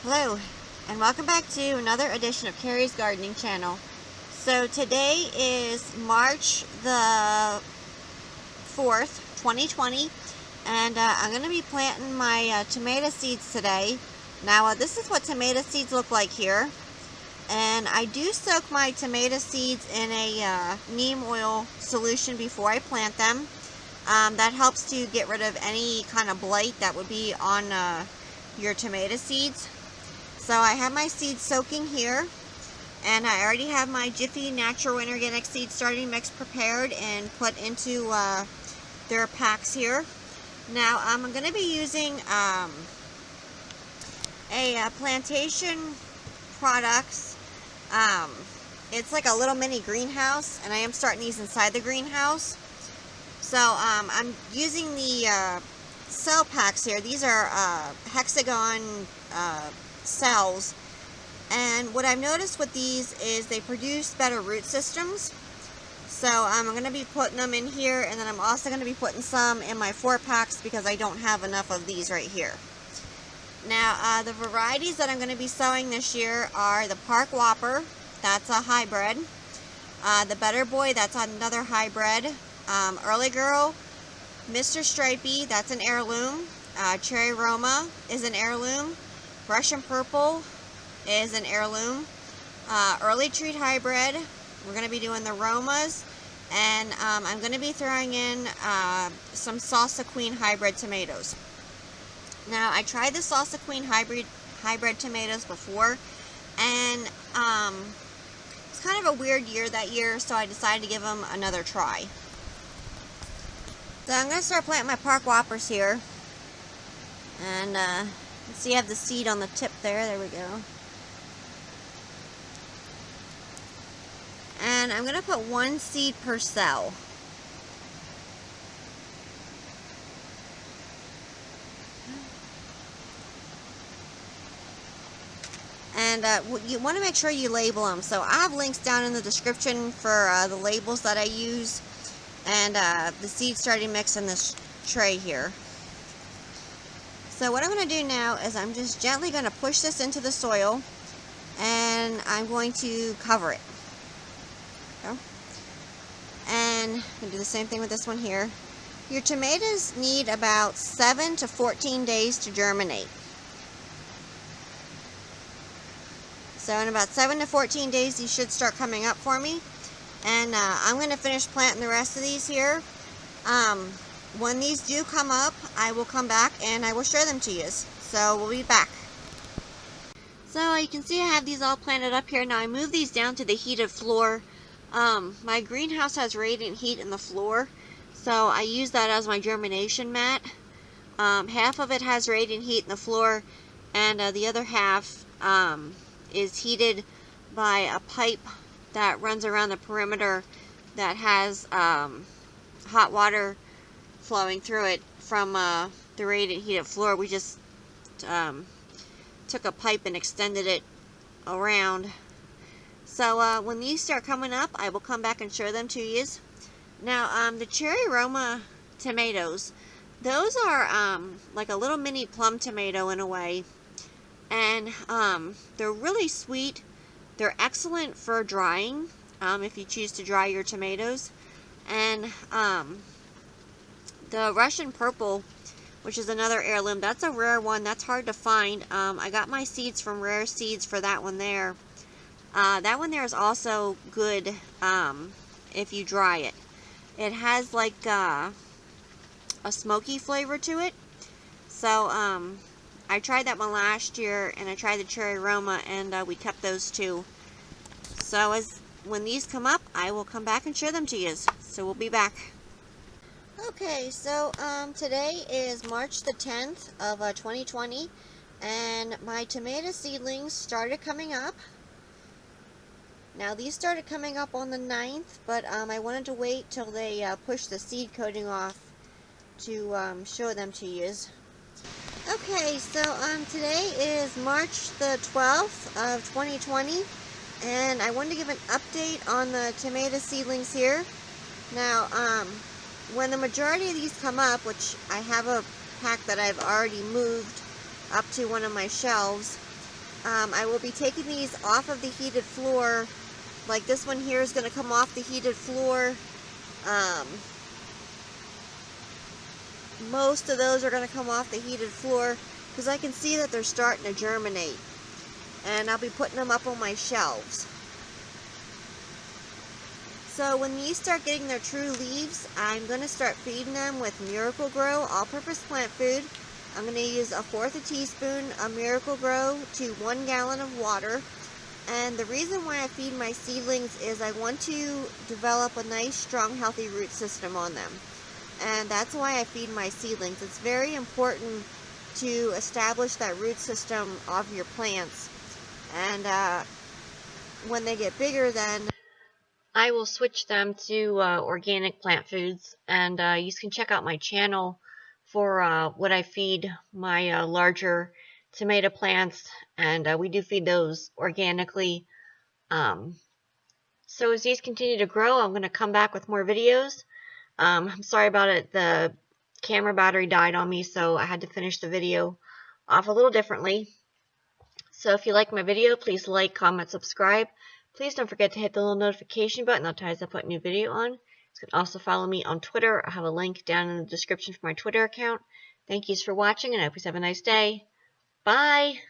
Hello, and welcome back to another edition of Carrie's Gardening Channel. So today is March the 4th, 2020, and I'm going to be planting my tomato seeds today. Now, this is what tomato seeds look like here, and I do soak my tomato seeds in a neem oil solution before I plant them. That helps to get rid of any kind of blight that would be on your tomato seeds. So I have my seeds soaking here, and I already have my Jiffy Natural Inorganic Seed Starting Mix prepared and put into their packs here. Now I'm going to be using a Plantation Products. It's like a little mini greenhouse, and I am starting these inside the greenhouse. So I'm using the cell packs here. These are hexagon cells, and what I've noticed with these is they produce better root systems. So I'm going to be putting them in here, and then I'm also going to be putting some in my 4-packs because I don't have enough of these right here. Now the varieties that I'm going to be sowing this year are the Park Whopper, that's a hybrid, the Better Boy, that's another hybrid, Early Girl, Mr. Stripey, that's an heirloom, Cherry Roma is an heirloom, Russian Purple is an heirloom, Early Treat Hybrid, we're going to be doing the Romas, and I'm going to be throwing in some Salsa Queen Hybrid tomatoes. Now, I tried the Salsa Queen hybrid tomatoes before, and it's kind of a weird year that year, so I decided to give them another try. So I'm going to start planting my Park Whoppers here, and see, I have the seed on the tip there. There we go. And I'm going to put 1 seed per cell. And you want to make sure you label them. So I have links down in the description for the labels that I use, and the seed starting mix in this tray here. So what I'm going to do now is I'm just gently going to push this into the soil, and I'm going to cover it. Okay. And I'm going to do the same thing with this one here. Your tomatoes need about 7 to 14 days to germinate. So in about 7 to 14 days, these should start coming up for me. And I'm going to finish planting the rest of these here. When these do come up, I will come back and I will share them to you. So we'll be back. So you can see I have these all planted up here. Now I moved these down to the heated floor. My greenhouse has radiant heat in the floor, so I use that as my germination mat. Half of it has radiant heat in the floor, and the other half is heated by a pipe that runs around the perimeter that has hot water flowing through it from the radiant heated floor. We just took a pipe and extended it around. So when these start coming up, I will come back and share them to you. Now the Cherry Roma tomatoes, those are like a little mini plum tomato in a way, and they're really sweet. They're excellent for drying if you choose to dry your tomatoes. And the Russian Purple, which is another heirloom, that's a rare one. That's hard to find. I got my seeds from Rare Seeds for that one there. That one there is also good if you dry it. It has like a smoky flavor to it. So I tried that one last year, and I tried the Cherry Roma, and we kept those two. So when these come up, I will come back and share them to you. So we'll be back. Okay, so today is March the 10th of 2020, and my tomato seedlings started coming up. Now these started coming up on the 9th, but I wanted to wait till they push the seed coating off to show them to you. Okay, so today is March the 12th of 2020, and I wanted to give an update on the tomato seedlings here. Now, when the majority of these come up, which I have a pack that I've already moved up to one of my shelves, I will be taking these off of the heated floor. Like this one here is going to come off the heated floor. Most of those are going to come off the heated floor because I can see that they're starting to germinate. And I'll be putting them up on my shelves. So when these start getting their true leaves, I'm going to start feeding them with Miracle-Gro all-purpose plant food. I'm going to use 1/4 teaspoon of Miracle-Gro to 1 gallon of water. And the reason why I feed my seedlings is I want to develop a nice, strong, healthy root system on them. And that's why I feed my seedlings. It's very important to establish that root system of your plants. And when they get bigger, then I will switch them to organic plant foods. And you can check out my channel for what I feed my larger tomato plants. And we do feed those organically. So as these continue to grow, I'm going to come back with more videos. I'm sorry about it. The camera battery died on me, so I had to finish the video off a little differently. So if you like my video, please like, comment, subscribe. Please don't forget to hit the little notification button. That ties I put a new video on. You can also follow me on Twitter. I have a link down in the description for my Twitter account. Thank you for watching, and I hope you have a nice day. Bye!